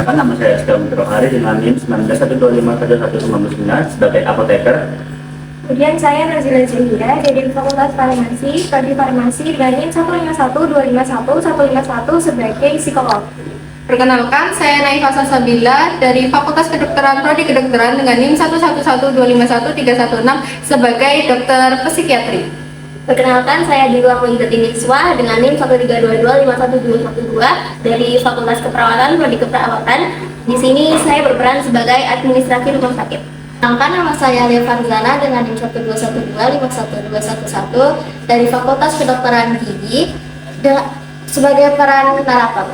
Nama saya Setia Hari dengan NIM 19125119 sebagai apoteker. Kemudian saya Nazila Zahira dari Fakultas Farmasi, Prodi Farmasi dengan NIM 151251151 sebagai psikolog. Perkenalkan, saya Naifa Salsabila dari Fakultas Kedokteran Prodi Kedokteran dengan NIM 111251316 sebagai dokter psikiatri. Perkenalkan, saya Diwa Mulyati Niswa dengan NIM 132251212 dari Fakultas Keperawatan, Prodi Keperawatan. Di sini saya berperan sebagai administrasi rumah sakit. Perkenalkan, nama saya Lia Farzana dengan NIM 121251211 dari Fakultas Kedokteran Gigi sebagai peran narator.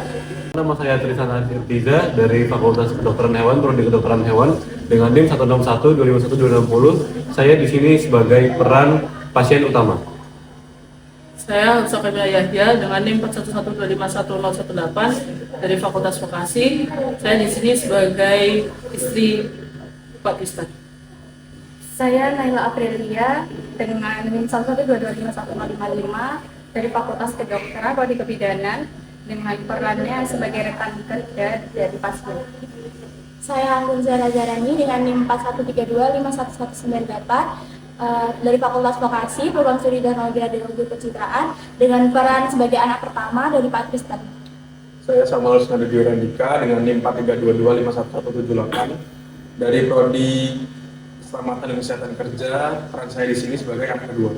Nama saya Tristan Artiza dari Fakultas Kedokteran Hewan, Prodi Kedokteran Hewan dengan NIM 161261260. Saya di sini sebagai peran pasien utama. Saya Elsa Kamila Yahya dengan NIM 411251018 dari Fakultas Vokasi. Saya di sini sebagai istri Pak Tristan. Saya Naila Aprilia dengan NIM 112251055 dari Fakultas Kedokteran Prodi Kebidanan dengan perannya sebagai rekan kerja dari pasien. Saya Anggun Zara Zarani dengan NIM 4132511198 dari Fakultas Vokasi, Program Studi Teknologi Radiologi Pencitraan dengan peran sebagai anak pertama dari Pak Tristan. Saya Samuel Snadegio Randika dengan NIM 4322511178 dari Prodi Keselamatan dan Kesehatan Kerja. Peran saya di sini sebagai anak kedua.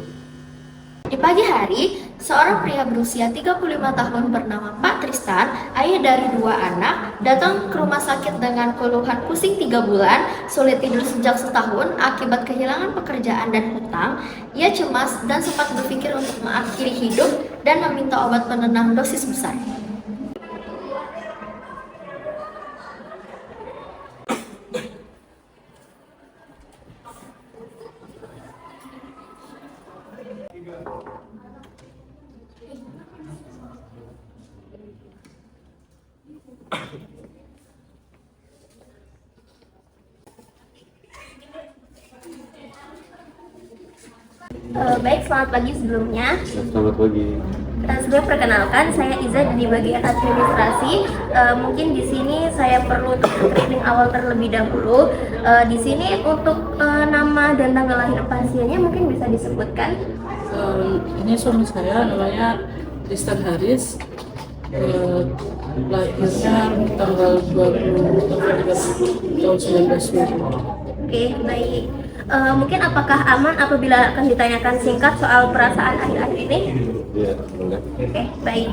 Di pagi hari, seorang pria berusia 35 tahun bernama Pak Tristan, ayah dari 2 anak, datang ke rumah sakit dengan keluhan pusing 3 bulan, sulit tidur sejak setahun akibat kehilangan pekerjaan dan hutang. Ia cemas dan sempat berpikir untuk mengakhiri hidup dan meminta obat penenang dosis besar. Baik, selamat pagi sebelumnya. Selamat pagi. Sebelum perkenalkan, saya Iza dari bagian administrasi. Mungkin di sini saya perlu screening awal terlebih dahulu. Di sini untuk nama dan tanggal lahir pasiennya mungkin bisa disebutkan. Ini suami saya namanya Tristan Haris. Lahirnya tanggal 20 tahun 1920. Oke, baik. Mungkin apakah aman apabila akan ditanyakan singkat soal perasaan akhir-akhir ini? Iya, boleh. Oke, baik.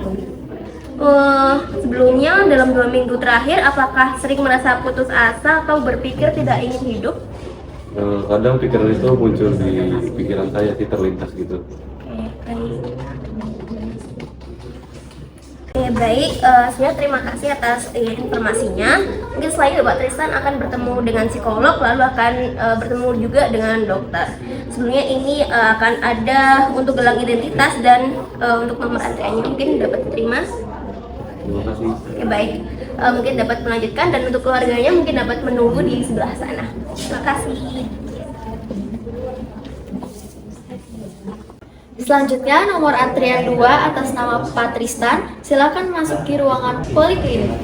Sebelumnya dalam 2 minggu terakhir, apakah sering merasa putus asa atau berpikir tidak ingin hidup? Kadang pikiran itu muncul di pikiran saya, terlintas gitu. Oke, baik. Oke, baik. Sebenarnya terima kasih atas informasinya. Mungkin selanjutnya Pak Tristan akan bertemu dengan psikolog, lalu akan bertemu juga dengan dokter. Sebelumnya ini akan ada untuk gelang identitas dan untuk nomor antriannya mungkin dapat diterima. Terima kasih. Oke, baik. Mungkin dapat melanjutkan dan untuk keluarganya mungkin dapat menunggu di sebelah sana. Terima kasih. Selanjutnya, nomor antrian 2 atas nama Pak Tristan, silakan masuki ruangan poliklinik.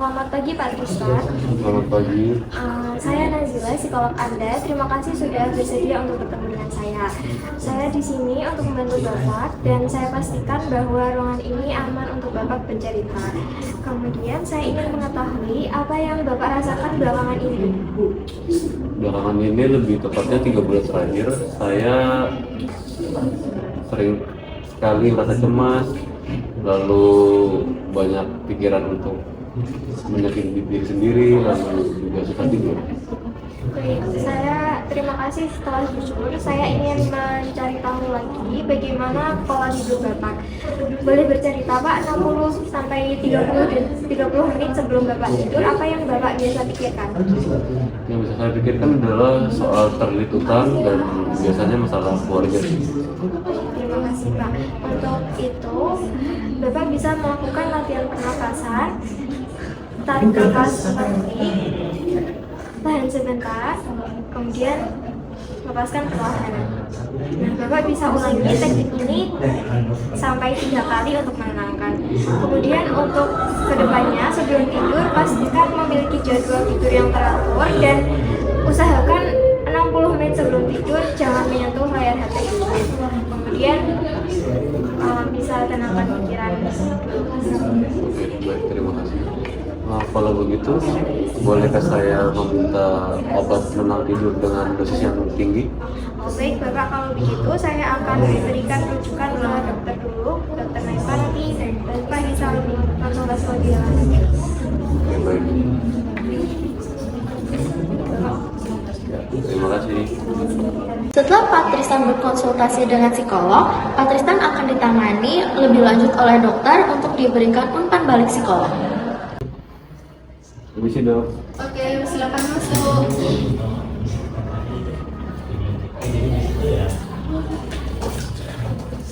Selamat pagi Pak Tristan. Selamat pagi. Saya Nazila, psikolog Anda. Terima kasih sudah bersedia untuk bertemu dengan saya. Saya di sini untuk membantu Bapak dan saya pastikan bahwa ruangan ini aman untuk Bapak bercerita. Kemudian saya ingin mengetahui apa yang Bapak rasakan belakangan ini. Belakangan ini, lebih tepatnya 3 bulan terakhir, saya sering sekali merasa cemas, lalu banyak pikiran untuk menyakiti diri sendiri, lalu juga susah tidur. Baik, saya terima kasih setelah bersyukur. Saya ingin mencari tahu lagi bagaimana pola hidup Bapak. Boleh bercerita Pak, 60 sampai 30 menit sebelum Bapak tidur, apa yang Bapak biasa pikirkan? Yang bisa saya pikirkan adalah soal terlilit utang dan biasanya masalah keluarga. Terima kasih Pak. Untuk itu, Bapak bisa melakukan latihan pernapasan. Tarik nafas seperti tahan sebentar, kemudian lepaskan perlahan. Nah, Bapak bisa ulangi teknik ini sampai 3 kali untuk menenangkan. Kemudian untuk kedepannya sebelum tidur pastikan memiliki jadwal tidur yang teratur dan usahakan 60 menit sebelum tidur jangan menyentuh layar HP dulu. Kemudian bisa tenangkan pikiran. Baik, terima kasih. Kalau begitu, bolehkah saya meminta obat penenang tidur dengan dosis yang tinggi? Baik Bapak, kalau begitu saya akan memberikan rujukan ke dokter dulu, dokter Naifa nanti Bapak bisa lebih konsultasi lebih lanjut. Oke, baik. Ya, terima kasih. Setelah Pak Tristan berkonsultasi dengan psikolog, Pak Tristan akan ditangani lebih lanjut oleh dokter untuk diberikan umpan balik psikolog. Permisi dok. Oke, silakan masuk.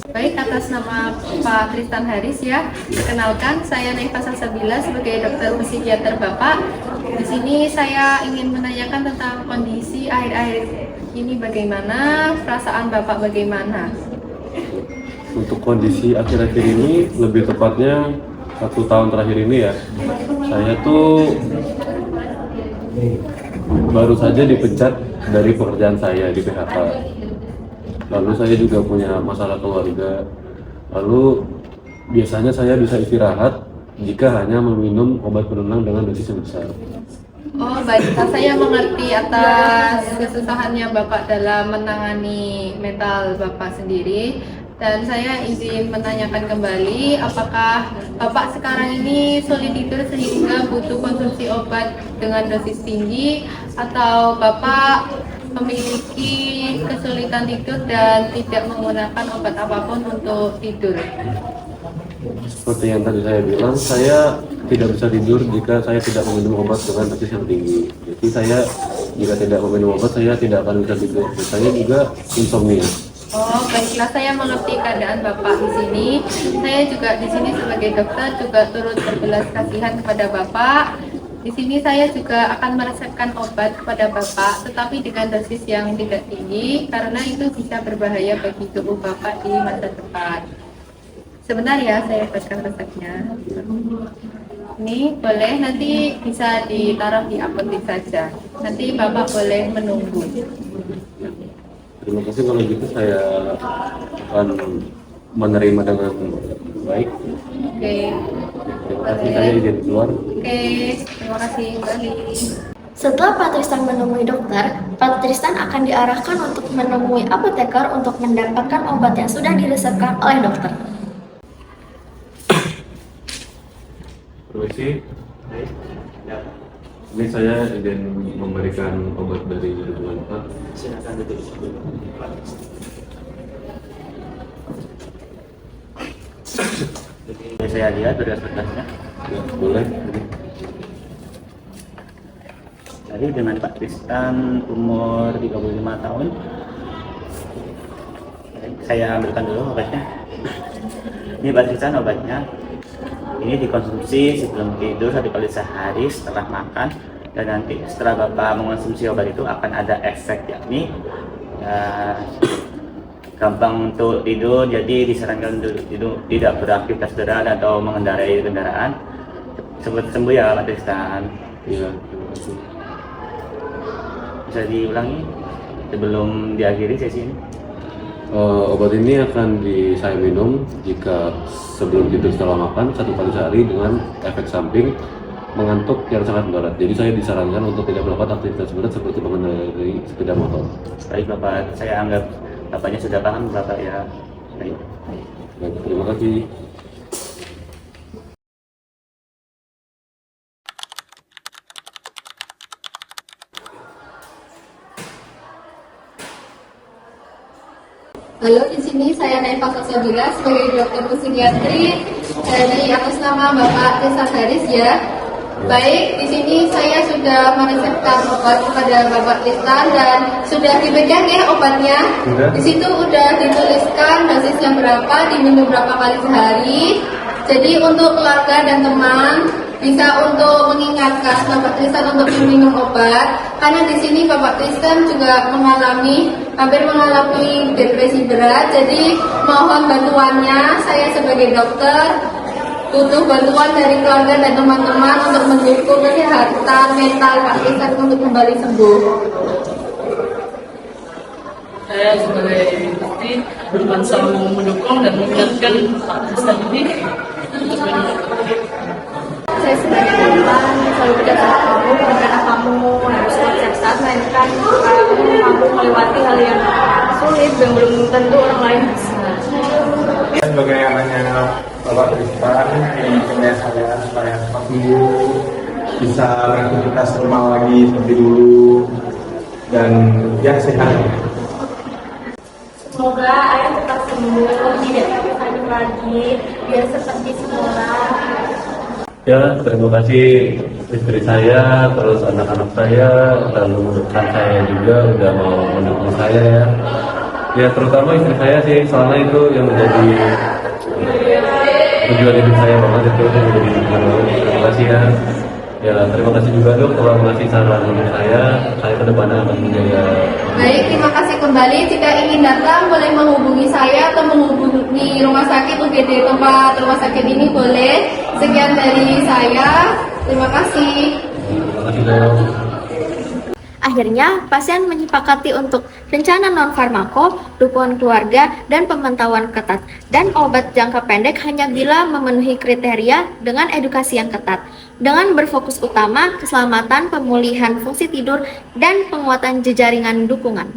Baik, atas nama Pak Tristan Haris ya, perkenalkan saya Naifa Salsabila sebagai dokter psikiater Bapak. Di sini saya ingin menanyakan tentang kondisi akhir-akhir ini bagaimana, perasaan Bapak bagaimana? Untuk kondisi akhir-akhir ini, lebih tepatnya 1 tahun terakhir ini ya, saya tuh baru saja dipecat dari pekerjaan saya di PHK. Lalu saya juga punya masalah keluarga. Lalu biasanya saya bisa istirahat jika hanya meminum obat penenang dengan dosis yang besar. Oh baik, saya mengerti atas kesusahannya Bapak dalam menangani mental Bapak sendiri. Dan saya izin menanyakan kembali, apakah Bapak sekarang ini sulit tidur sehingga butuh konsumsi obat dengan dosis tinggi, atau Bapak memiliki kesulitan tidur dan tidak menggunakan obat apapun untuk tidur? Seperti yang tadi saya bilang, saya tidak bisa tidur jika saya tidak meminum obat dengan dosis yang tinggi. Jadi saya jika tidak meminum obat, saya tidak akan bisa tidur. Saya juga insomnia. Oh, baiklah, saya mengerti keadaan Bapak di sini. Saya juga di sini sebagai dokter juga turut berbelas kasihan kepada Bapak. Di sini saya juga akan meresepkan obat kepada Bapak, tetapi dengan dosis yang tidak tinggi karena itu bisa berbahaya bagi tubuh Bapak di masa depan. Sebentar ya, saya buatkan resepnya. Ini boleh, nanti bisa ditaruh di apotek saja. Nanti Bapak boleh menunggu. Terima kasih, kalau gitu saya akan menerima dengan baik. Oke. Terima kasih, saya izin keluar. Oke, terima kasih kembali. Setelah Pak Tristan menemui dokter, Pak Tristan akan diarahkan untuk menemui apoteker untuk mendapatkan obat yang sudah diresepkan oleh dokter. Permisi. Ini saya izin memberikan obat dari lingkungan Pak. Silakan duduk dulu. Jadi saya lihat berdasarkannya. Ya, boleh. Tadi dengan Pak Tristan umur 35 tahun. Saya ambilkan dulu obatnya. Ini Pak Tristan obatnya. Ini dikonsumsi sebelum tidur 1 kali sehari setelah makan, dan nanti setelah Bapak mengonsumsi obat itu akan ada efek, yakni gampang untuk tidur. Jadi disarankan untuk tidur, tidak beraktivitas berat atau mengendarai kendaraan. Cepat sembuh ya Pak Tristan. Iya, terima kasih. Bisa diulangi sebelum diakhiri sesi ini. Obat ini akan saya minum jika sebelum tidur setelah makan 1 kali sehari dengan efek samping mengantuk yang sangat berat. Jadi saya disarankan untuk tidak melakukan aktivitas berat seperti mengendarai sepeda motor. Baik Bapak, saya anggap Bapaknya sudah paham Bapak ya. Baik. Baik, terima kasih. Halo, di sini saya Naifa Salsabila sebagai dokter psikiatri dari atas nama Bapak Tristan Haris ya. Baik, di sini saya sudah meresepkan obat kepada Bapak Tristan dan sudah dipegang ya obatnya. Sudah. Di situ udah dituliskan dosisnya berapa, diminum berapa kali sehari. Jadi untuk keluarga dan teman bisa untuk mengingatkan Bapak Tristan untuk meminum obat, karena di sini Bapak Tristan juga hampir mengalami depresi berat. Jadi mohon bantuannya, saya sebagai dokter butuh bantuan dari keluarga dan teman-teman untuk mendukung kesehatan mental Pak Tristan untuk kembali sembuh. Saya sebagai istri akan selalu mendukung dan mengingatkan Pak Tristan ini untuk minum obat. Saya sebagai teman selalu berkata kamu karena kamu harus sukses, melainkan kamu mampu melewati hal yang sulit dan belum tentu orang lain bisa. Saya sebagai anaknya Bapak Tristan ingin punya saya supaya cepat sembuh, bisa beraktivitas normal lagi seperti dulu, dan ya sehat. Semoga ayah cepat sembuh, tidak sakit lagi, biar seperti semula. Ya, terima kasih istri saya, terus anak-anak saya, lalu rekan saya juga udah mau mendukung saya ya. Ya, terutama istri saya sih, soalnya itu yang menjadi tujuan hidup saya banget, itu yang menjadi tujuan banget. Terima kasih ya. Ya, terima kasih juga dok telah mengasih saran untuk saya ke depannya akan menjaga. Baik, terima kasih kembali. Jika ingin datang boleh menghubungi saya atau menghubungi rumah sakit UGD tempat rumah sakit ini boleh. Sekian dari saya. Terima kasih. Terima kasih dok. Akhirnya, pasien menyepakati untuk rencana non-farmako, dukungan keluarga, dan pemantauan ketat. Dan obat jangka pendek hanya bila memenuhi kriteria dengan edukasi yang ketat. Dengan berfokus utama keselamatan, pemulihan fungsi tidur, dan penguatan jejaringan dukungan.